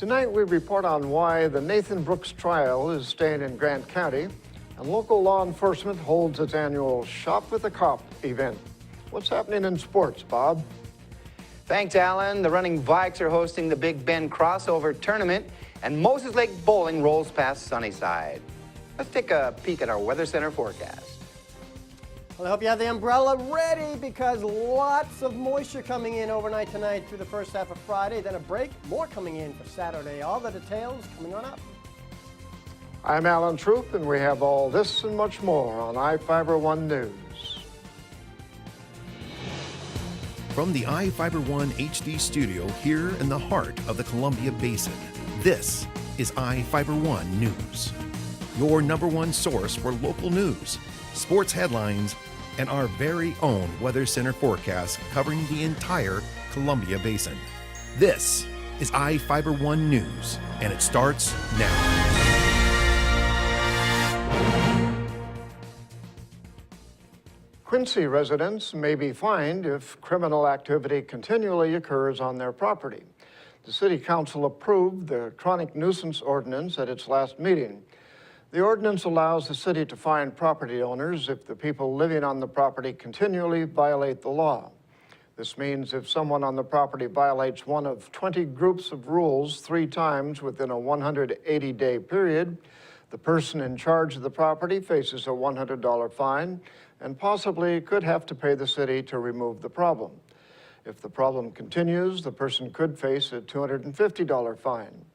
Tonight we report on why the Nathan Brooks trial is staying in Grant County and local law enforcement holds its annual Shop with a Cop event. What's happening in sports, Bob? Thanks, Alan. The Running Vikes are hosting the Big Bend Crossover Tournament, and Moses Lake Bowling rolls past Sunnyside. Let's take a peek at our Weather Center forecast. Well, I hope you have the umbrella ready because lots of moisture coming in overnight tonight through the first half of Friday, then a break, more coming in for Saturday. All the details coming on up. I'm Alan Troop, and we have all this and much more on I-Fiber-One News. From the I-Fiber-One HD studio here in the heart of the Columbia Basin, this is I-Fiber-One News, your #1 source for local news, sports headlines, and our very own Weather Center forecast covering the entire Columbia Basin. This is I-Fiber-One News, and it starts now. Quincy residents may be fined if criminal activity continually occurs on their property. The City Council approved the chronic nuisance ordinance at its last meeting. The ordinance allows the city to fine property owners if the people living on the property continually violate the law. This means if someone on the property violates one of 20 groups of rules 3 times within a 180-day period, the person in charge of the property faces a $100 fine and possibly could have to pay the city to remove the problem. If the problem continues, the person could face a $250 fine.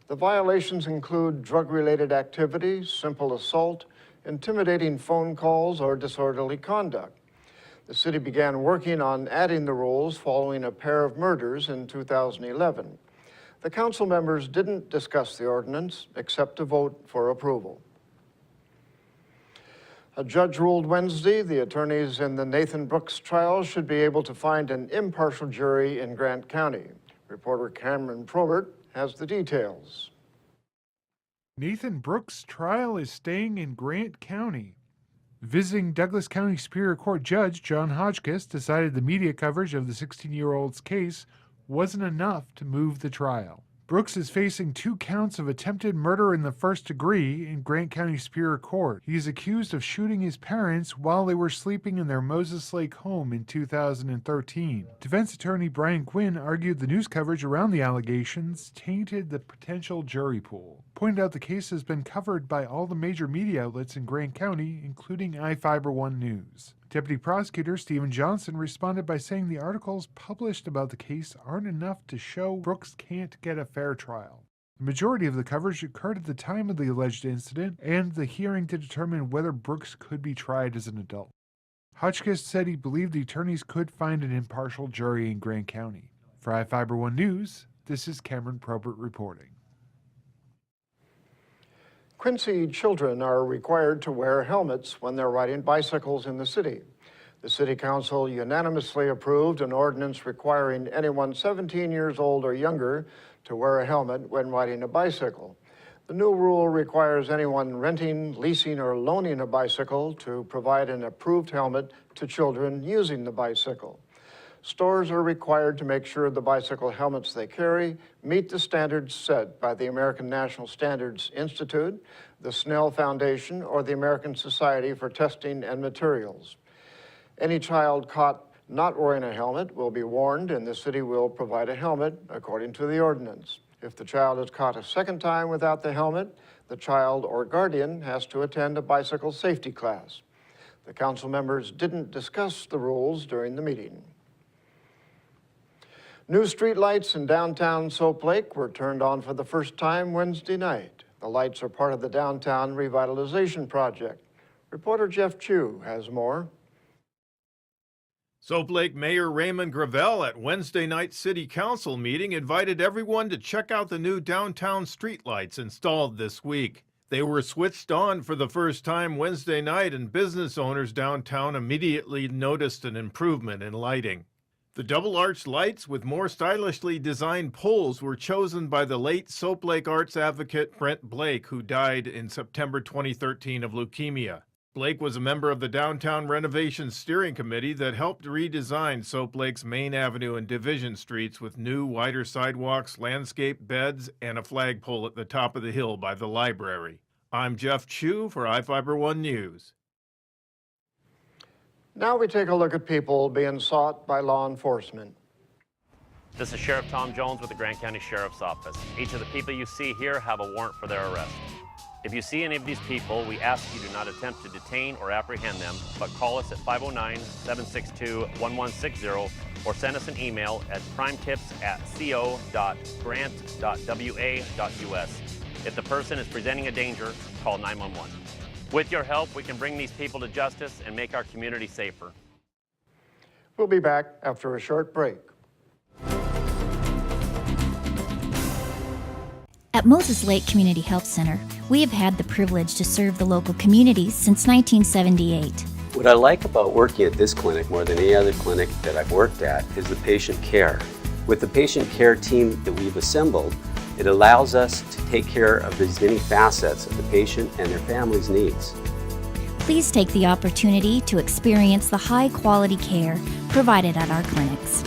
The violations include drug-related activity, simple assault, intimidating phone calls, or disorderly conduct. The city began working on adding the rules following a pair of murders in 2011. The council members didn't discuss the ordinance except to vote for approval. A judge ruled Wednesday the attorneys in the Nathan Brooks trial should be able to find an impartial jury in Grant County. Reporter Cameron Probert has the details. Nathan Brooks' trial is staying in Grant County. Visiting Douglas County Superior Court Judge John Hotchkiss decided the media coverage of the 16-year-old's case wasn't enough to move the trial. Brooks is facing 2 counts of attempted murder in the first degree in Grant County Superior Court. He is accused of shooting his parents while they were sleeping in their Moses Lake home in 2013. Defense attorney Brian Quinn argued the news coverage around the allegations tainted the potential jury pool. Pointed out the case has been covered by all the major media outlets in Grant County, including I-Fiber-One News. Deputy Prosecutor Stephen Johnson responded by saying the articles published about the case aren't enough to show Brooks can't get a fair trial. The majority of the coverage occurred at the time of the alleged incident and the hearing to determine whether Brooks could be tried as an adult. Hotchkiss said he believed the attorneys could find an impartial jury in Grant County. For I-Fiber-One News, this is Cameron Probert reporting. Quincy children are required to wear helmets when they're riding bicycles in the city. The City Council unanimously approved an ordinance requiring anyone 17 years old or younger to wear a helmet when riding a bicycle. The new rule requires anyone renting, leasing, or loaning a bicycle to provide an approved helmet to children using the bicycle. Stores are required to make sure the bicycle helmets they carry meet the standards set by the American National Standards Institute, the Snell Foundation, or the American Society for Testing and Materials. Any child caught not wearing a helmet will be warned, and the city will provide a helmet according to the ordinance. If the child is caught a second time without the helmet, the child or guardian has to attend a bicycle safety class. The council members didn't discuss the rules during the meeting. New streetlights in downtown Soap Lake were turned on for the first time Wednesday night. The lights are part of the downtown revitalization project. Reporter Jeff Chu has more. Soap Lake Mayor Raymond Gravel at Wednesday night City Council meeting invited everyone to check out the new downtown streetlights installed this week. They were switched on for the first time Wednesday night, and business owners downtown immediately noticed an improvement in lighting. The double-arched lights with more stylishly designed poles were chosen by the late Soap Lake arts advocate Brent Blake, who died in September 2013 of leukemia. Blake was a member of the Downtown Renovation Steering Committee that helped redesign Soap Lake's Main Avenue and Division Streets with new, wider sidewalks, landscape beds, and a flagpole at the top of the hill by the library. I'm Jeff Chu for iFiber One News. Now we take a look at people being sought by law enforcement. This is Sheriff Tom Jones with the Grant County Sheriff's Office. Each of the people you see here have a warrant for their arrest. If you see any of these people, we ask you do not attempt to detain or apprehend them, but call us at 509-762-1160 or send us an email at primetips@co.grant.wa.us. If the person is presenting a danger, call 911. With your help, we can bring these people to justice and make our community safer. We'll be back after a short break. At Moses Lake Community Health Center, we have had the privilege to serve the local communities since 1978. What I like about working at this clinic more than any other clinic that I've worked at is the patient care. With the patient care team that we've assembled, it allows us to take care of these many facets of the patient and their family's needs. Please take the opportunity to experience the high-quality care provided at our clinics.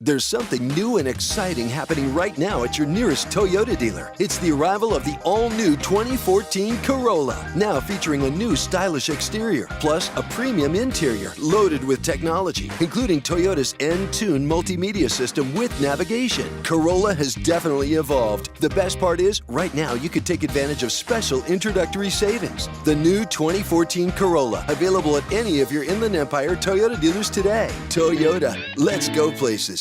There's something new and exciting happening right now at your nearest Toyota dealer. It's the arrival of the all-new 2014 Corolla, now featuring a new stylish exterior, plus a premium interior loaded with technology, including Toyota's N-Tune multimedia system with navigation. Corolla has definitely evolved. The best part is, right now you could take advantage of special introductory savings. The new 2014 Corolla, available at any of your Inland Empire Toyota dealers today. Toyota, let's go places.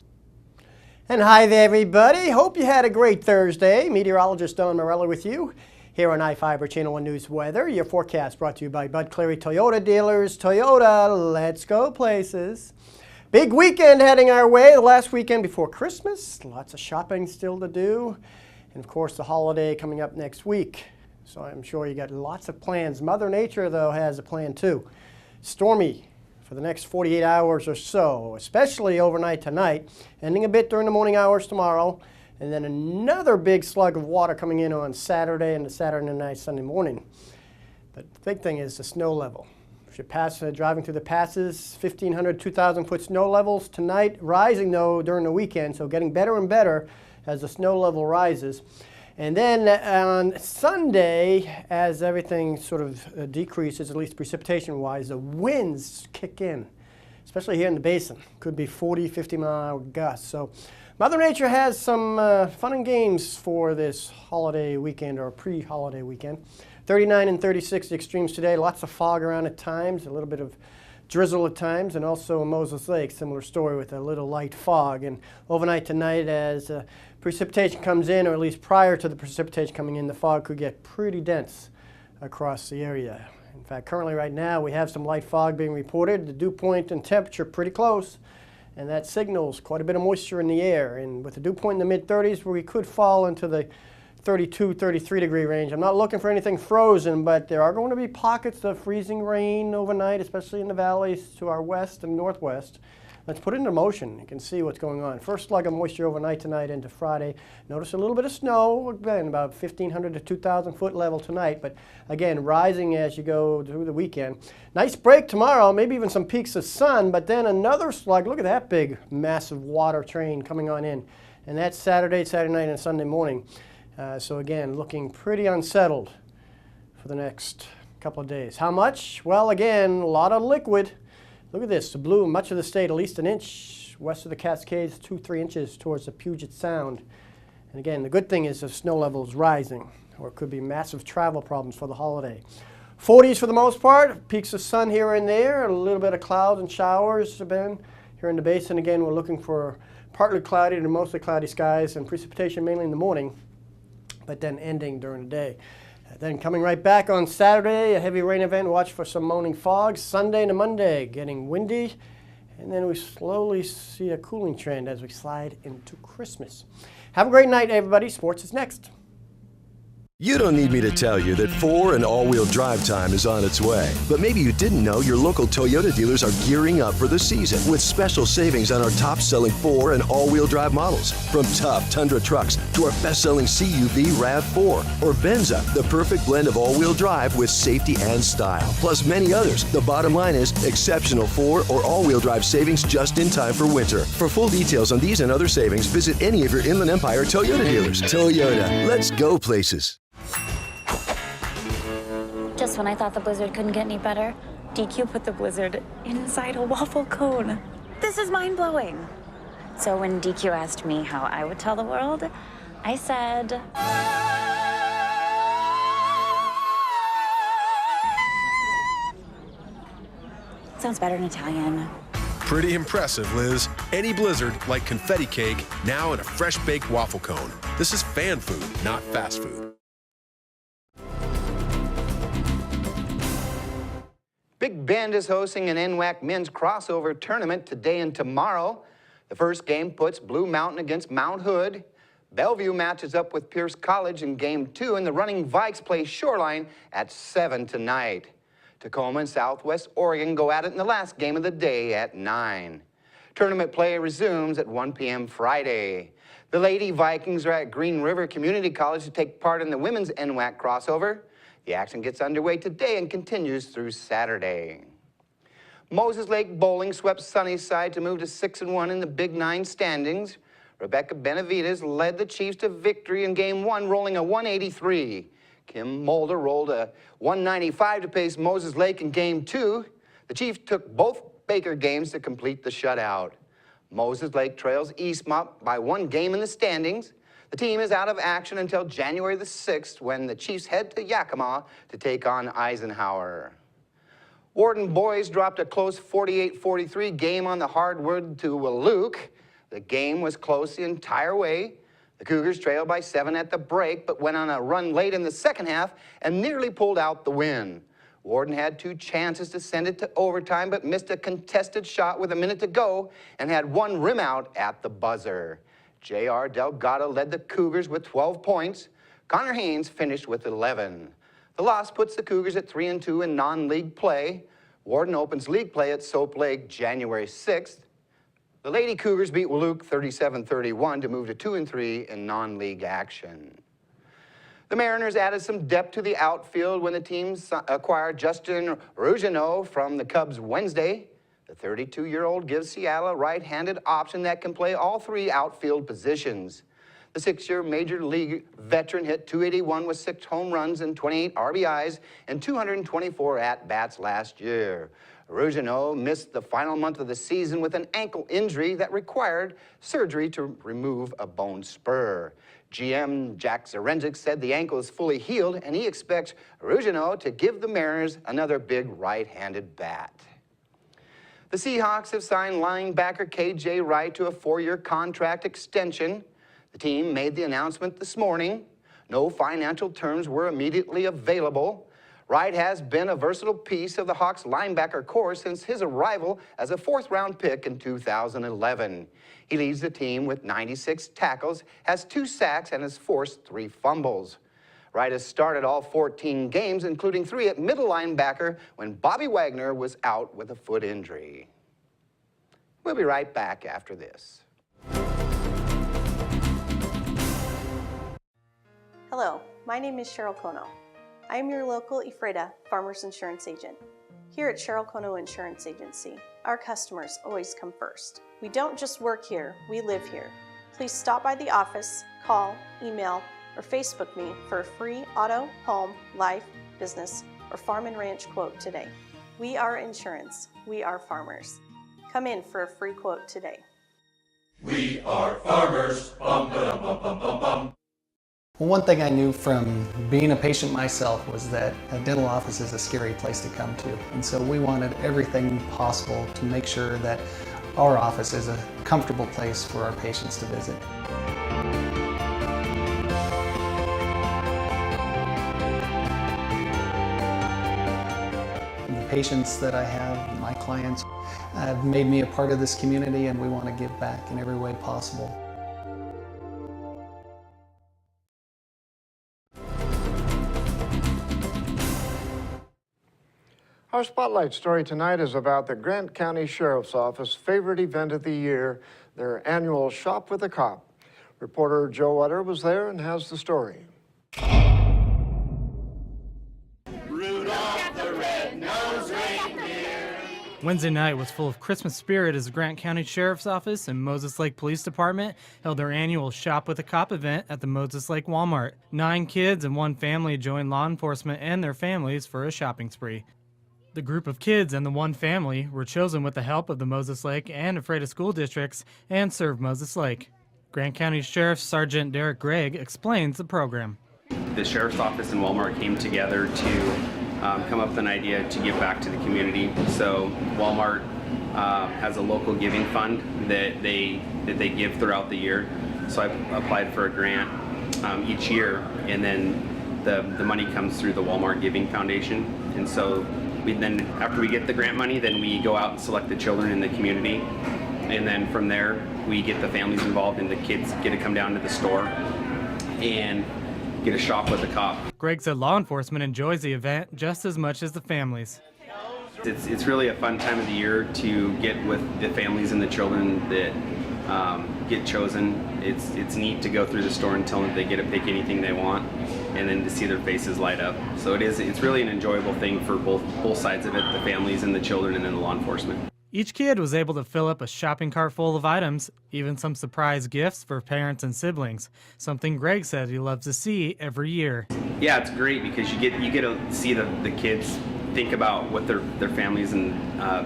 And hi there, everybody. Hope you had a great Thursday. Meteorologist Don Morello with you here on iFiber Channel 1 News Weather. Your forecast brought to you by Bud Cleary Toyota dealers. Toyota, let's go places. Big weekend heading our way. The last weekend before Christmas. Lots of shopping still to do. And of course, the holiday coming up next week. So I'm sure you got lots of plans. Mother Nature, though, has a plan too. Stormy for the next 48 hours or so, especially overnight tonight, ending a bit during the morning hours tomorrow, and then another big slug of water coming in on Saturday and Saturday night, Sunday morning. But the big thing is the snow level. If you're driving through the passes, 1,500, 2,000 foot snow levels tonight, rising though during the weekend, so getting better and better as the snow level rises. And then on Sunday, as everything sort of decreases, at least precipitation-wise, the winds kick in, especially here in the basin. Could be 40, 50-mile-an-hour gusts. So Mother Nature has some fun and games for this holiday weekend or pre-holiday weekend. 39 and 36 the extremes today. Lots of fog around at times, a little bit of drizzle at times, and also Moses Lake, similar story with a little light fog. And overnight tonight, as precipitation comes in, or at least prior to the precipitation coming in, the fog could get pretty dense across the area. In fact, currently right now, we have some light fog being reported. The dew point and temperature pretty close, and that signals quite a bit of moisture in the air. And with the dew point in the mid-30s, where we could fall into the 32, 33 degree range. I'm not looking for anything frozen, but there are going to be pockets of freezing rain overnight, especially in the valleys to our west and northwest. Let's put it into motion. You can see what's going on. First slug of moisture overnight tonight into Friday. Notice a little bit of snow, again, about 1,500 to 2,000 foot level tonight, but again, rising as you go through the weekend. Nice break tomorrow, maybe even some peaks of sun, but then another slug. Look at that big, massive water train coming on in. And that's Saturday night, and Sunday morning. So again, looking pretty unsettled for the next couple of days. How much? Well, again, a lot of liquid. Look at this, the blue, much of the state, at least an inch. West of the Cascades, 2-3 inches towards the Puget Sound. And again, the good thing is the snow level is rising, or it could be massive travel problems for the holiday. 40s for the most part, peaks of sun here and there, a little bit of clouds and showers have been here in the basin. Again, we're looking for partly cloudy to mostly cloudy skies and precipitation mainly in the morning, but then ending during the day. Then coming right back on Saturday, a heavy rain event. Watch for some moaning fog. Sunday to Monday, getting windy. And then we slowly see a cooling trend as we slide into Christmas. Have a great night, everybody. Sports is next. You don't need me to tell you that 4 and all-wheel drive time is on its way. But maybe you didn't know your local Toyota dealers are gearing up for the season with special savings on our top-selling 4 and all-wheel drive models. From tough Tundra trucks to our best-selling CUV RAV4 or Benza, the perfect blend of all-wheel drive with safety and style. Plus many others. The bottom line is exceptional 4 or all-wheel drive savings just in time for winter. For full details on these and other savings, visit any of your Inland Empire Toyota dealers. Toyota, let's go places. Just when I thought the blizzard couldn't get any better, DQ put the blizzard inside a waffle cone. This is mind-blowing. So when DQ asked me how I would tell the world, I said... Sounds better in Italian. Pretty impressive, Liz. Any blizzard, like confetti cake, now in a fresh-baked waffle cone. This is fan food, not fast food. Big Bend is hosting an NWAC men's crossover tournament today and tomorrow. The first game puts Blue Mountain against Mount Hood. Bellevue matches up with Pierce College in Game 2, and the Running Vikes play Shoreline at 7 tonight. Tacoma and Southwest Oregon go at it in the last game of the day at 9. Tournament play resumes at 1 p.m. Friday. The Lady Vikings are at Green River Community College to take part in the women's NWAC crossover. The action gets underway today and continues through Saturday. Moses Lake Bowling swept Sunnyside to move to 6-1 in the Big 9 standings. Rebecca Benavides led the Chiefs to victory in Game 1, rolling a 183. Kim Mulder rolled a 195 to pace Moses Lake in Game 2. The Chiefs took both Baker games to complete the shutout. Moses Lake trails Eastmont by 1 game in the standings. The team is out of action until January the 6th when the Chiefs head to Yakima to take on Eisenhower. Warden Boys dropped a close 48-43 game on the hardwood to Wahluke. The game was close the entire way. The Cougars trailed by 7 at the break, but went on a run late in the second half and nearly pulled out the win. Warden had 2 chances to send it to overtime, but missed a contested shot with a minute to go and had 1 rim out at the buzzer. J.R. Delgado led the Cougars with 12 points. Connor Haynes finished with 11. The loss puts the Cougars at 3-2 in non-league play. Warden opens league play at Soap Lake January 6th. The Lady Cougars beat Wahluke 37-31 to move to 2-3 in non-league action. The Mariners added some depth to the outfield when the team acquired Justin Rougeneau from the Cubs Wednesday. The 32-year-old gives Seattle a right-handed option that can play all 3 outfield positions. The 6-year Major League veteran hit .281 with 6 home runs and 28 RBIs and 224 at-bats last year. Rougeneau missed the final month of the season with an ankle injury that required surgery to remove a bone spur. GM Jack Zarenzik said the ankle is fully healed and he expects Rougeneau to give the Mariners another big right-handed bat. The Seahawks have signed linebacker KJ Wright to a 4-year contract extension. The team made the announcement this morning. No financial terms were immediately available. Wright has been a versatile piece of the Hawks linebacker corps since his arrival as a 4th-round pick in 2011. He leads the team with 96 tackles, has 2 sacks, and has forced 3 fumbles. Wright has started all 14 games, including 3 at middle linebacker when Bobby Wagner was out with a foot injury. We'll be right back after this. Hello, my name is Cheryl Kono. I am your local Ephrata Farmers Insurance Agent. Here at Cheryl Kono Insurance Agency, our customers always come first. We don't just work here, we live here. Please stop by the office, call, email, or Facebook me for a free auto, home, life, business, or farm and ranch quote today. We are insurance. We are farmers. Come in for a free quote today. We are farmers. Bum, ba-dum, bum, bum, bum, bum. Well, one thing I knew from being a patient myself was that a dental office is a scary place to come to. And so we wanted everything possible to make sure that our office is a comfortable place for our patients to visit. The patients that I have, my clients, have made me a part of this community, and we want to give back in every way possible. Our spotlight story tonight is about the Grant County Sheriff's Office favorite event of the year, their annual Shop with a Cop. Reporter Joe Utter was there and has the story. Rudolph the red-nosed reindeer. Wednesday night was full of Christmas spirit as the Grant County Sheriff's Office and Moses Lake Police Department held their annual Shop with a Cop event at the Moses Lake Walmart. 9 kids and 1 family joined law enforcement and their families for a shopping spree. The group of kids and the 1 family were chosen with the help of the Moses Lake and Ephrata school districts and served Moses Lake. Grant County Sheriff Sergeant Derek Gregg explains the program. The Sheriff's Office and Walmart came together to come up with an idea to give back to the community. So Walmart has a local giving fund that they give throughout the year. So I applied for a grant each year, and then the money comes through the Walmart Giving Foundation. And so after we get the grant money, then we go out and select the children in the community. And then from there, we get the families involved, and the kids get to come down to the store and get a shop with a cop. Greg said law enforcement enjoys the event just as much as the families. It's really a fun time of the year to get with the families and the children that get chosen. It's neat to go through the store and tell them they get to pick anything they want, and then to see their faces light up. So it's really an enjoyable thing for both sides of it, the families and the children, and then the law enforcement. Each kid was able to fill up a shopping cart full of items, even some surprise gifts for parents and siblings, something Greg said he loves to see every year. Yeah, it's great because you get to see the kids think about what their families and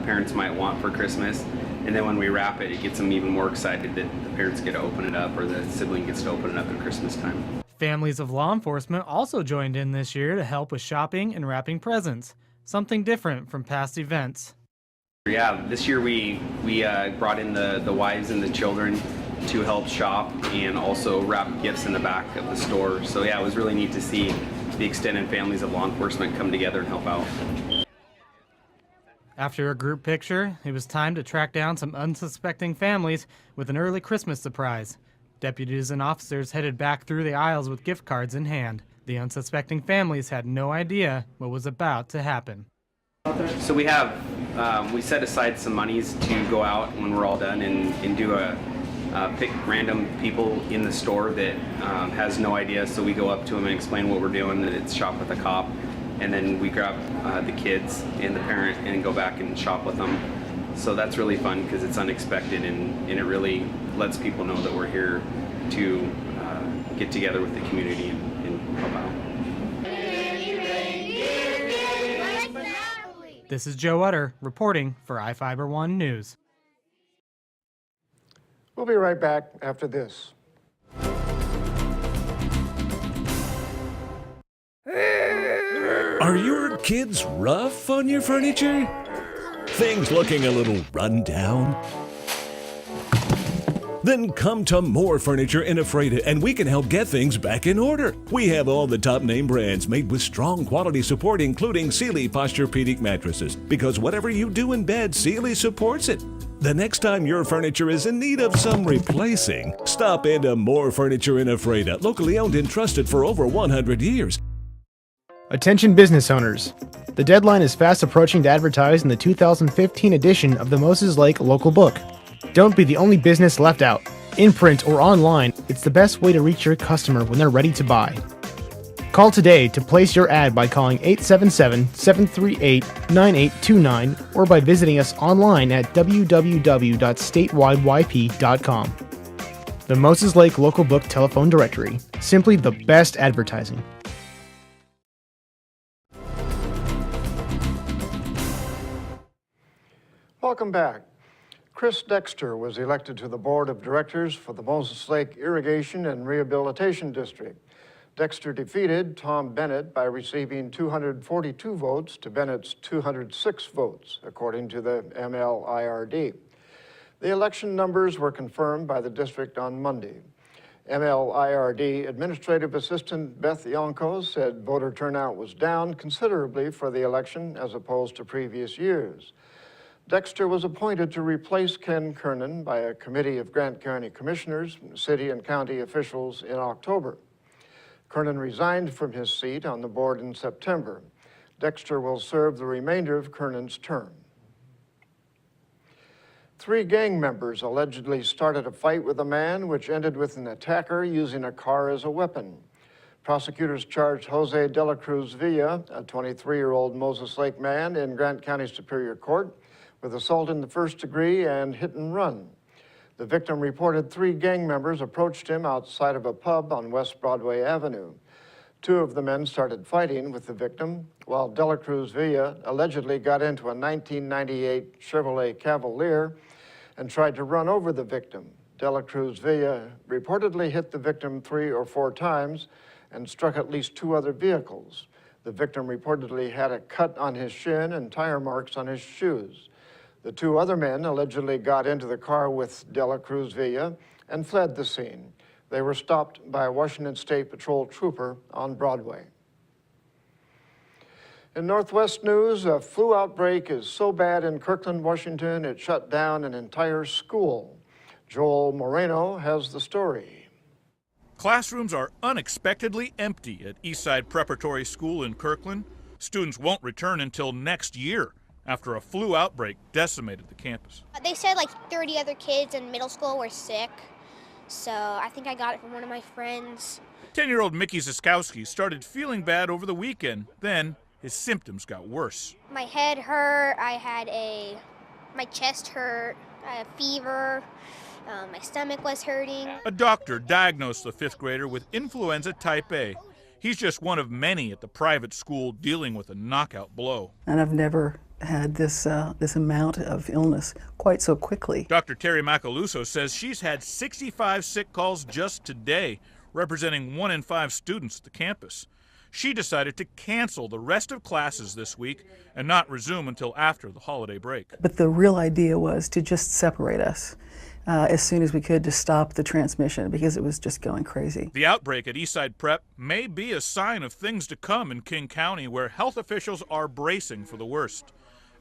parents might want for Christmas, and then when we wrap it, it gets them even more excited that the parents get to open it up or the sibling gets to open it up at Christmas time. Families of law enforcement also joined in this year to help with shopping and wrapping presents, something different from past events. Yeah, this year we brought in the wives and the children to help shop and also wrap gifts in the back of the store. So yeah, it was really neat to see the extended families of law enforcement come together and help out. After a group picture, it was time to track down some unsuspecting families with an early Christmas surprise. Deputies and officers headed back through the aisles with gift cards in hand. The unsuspecting families had no idea what was about to happen. So we set aside some monies to go out when we're all done and do pick random people in the store that has no idea. So we go up to them and explain what we're doing, that it's Shop with a Cop, and then we grab the kids and the parent and go back and shop with them. So that's really fun because it's unexpected and it really lets people know that we're here to get together with the community and help out. This is Joe Utter reporting for iFiber1 News. We'll be right back after this. Are your kids rough on your furniture? Things looking a little run down? Then come to More Furniture in Ephrata and we can help get things back in order. We have all the top name brands made with strong quality support, including Sealy Posturepedic mattresses, because whatever you do in bed, Sealy supports it. The next time your furniture is in need of some replacing, stop into More Furniture in Ephrata, locally owned and trusted for over 100 years. Attention business owners. The deadline is fast approaching to advertise in the 2015 edition of the Moses Lake Local Book. Don't be the only business left out. In print or online, it's the best way to reach your customer when they're ready to buy. Call today to place your ad by calling 877-738-9829 or by visiting us online at www.statewideyp.com. The Moses Lake Local Book Telephone Directory. Simply the best advertising. Welcome back. Chris Dexter was elected to the Board of Directors for the Moses Lake Irrigation and Rehabilitation District. Dexter defeated Tom Bennett by receiving 242 votes to Bennett's 206 votes, according to the MLIRD. The election numbers were confirmed by the district on Monday. MLIRD Administrative Assistant Beth Yonko said voter turnout was down considerably for the election as opposed to previous years. Dexter was appointed to replace Ken Kernan by a committee of Grant County Commissioners, city and county officials in October. Kernan resigned from his seat on the board in September. Dexter will serve the remainder of Kernan's term. 3 gang members allegedly started a fight with a man, which ended with an attacker using a car as a weapon. Prosecutors charged Jose de la Cruz Villa, a 23-year-old Moses Lake man in Grant County Superior Court, with assault in the first degree and hit and run. The victim reported 3 gang members approached him outside of a pub on West Broadway Avenue. 2 of the men started fighting with the victim, while de la Cruz Villa allegedly got into a 1998 Chevrolet Cavalier and tried to run over the victim. De la Cruz Villa reportedly hit the victim 3 or 4 times and struck at least 2 other vehicles. The victim reportedly had a cut on his shin and tire marks on his shoes. The 2 other men allegedly got into the car with de la Cruz Villa and fled the scene. They were stopped by a Washington State Patrol trooper on Broadway. In Northwest news, a flu outbreak is so bad in Kirkland, Washington, it shut down an entire school. Joel Moreno has the story. Classrooms are unexpectedly empty at Eastside Preparatory School in Kirkland. Students won't return until next year after a flu outbreak decimated the campus. They said like 30 other kids in middle school were sick, so I think I got it from one of my friends. 10-year-old Mickey Ziskowski started feeling bad over the weekend. Then his symptoms got worse. My head hurt, my chest hurt, I had fever, my stomach was hurting. A doctor diagnosed the 5th grader with influenza type A. He's just one of many at the private school dealing with a knockout blow. And I've never had this amount of illness quite so quickly. Dr. Terry Macaluso says she's had 65 sick calls just today, representing 1 in 5 students at the campus. She decided to cancel the rest of classes this week and not resume until after the holiday break. But the real idea was to just separate us as soon as we could to stop the transmission because it was just going crazy. The outbreak at Eastside Prep may be a sign of things to come in King County, where health officials are bracing for the worst.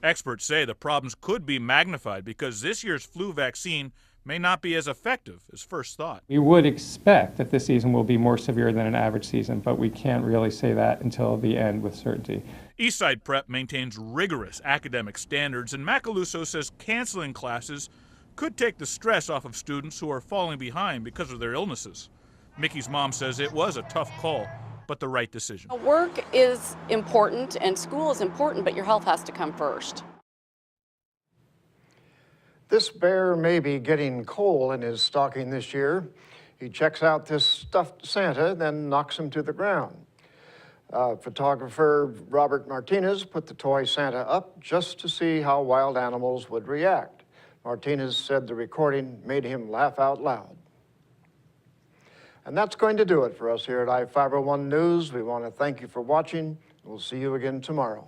Experts say the problems could be magnified because this year's flu vaccine may not be as effective as first thought. We would expect that this season will be more severe than an average season, but we can't really say that until the end with certainty. Eastside Prep maintains rigorous academic standards, and Macaluso says canceling classes could take the stress off of students who are falling behind because of their illnesses. Mickey's mom says it was a tough call, but the right decision. Work is important and school is important, but your health has to come first. This bear may be getting coal in his stocking this year. He checks out this stuffed Santa, then knocks him to the ground. Photographer Robert Martinez put the toy Santa up just to see how wild animals would react. Martinez said the recording made him laugh out loud. And that's going to do it for us here at I-501 News. We want to thank you for watching. We'll see you again tomorrow.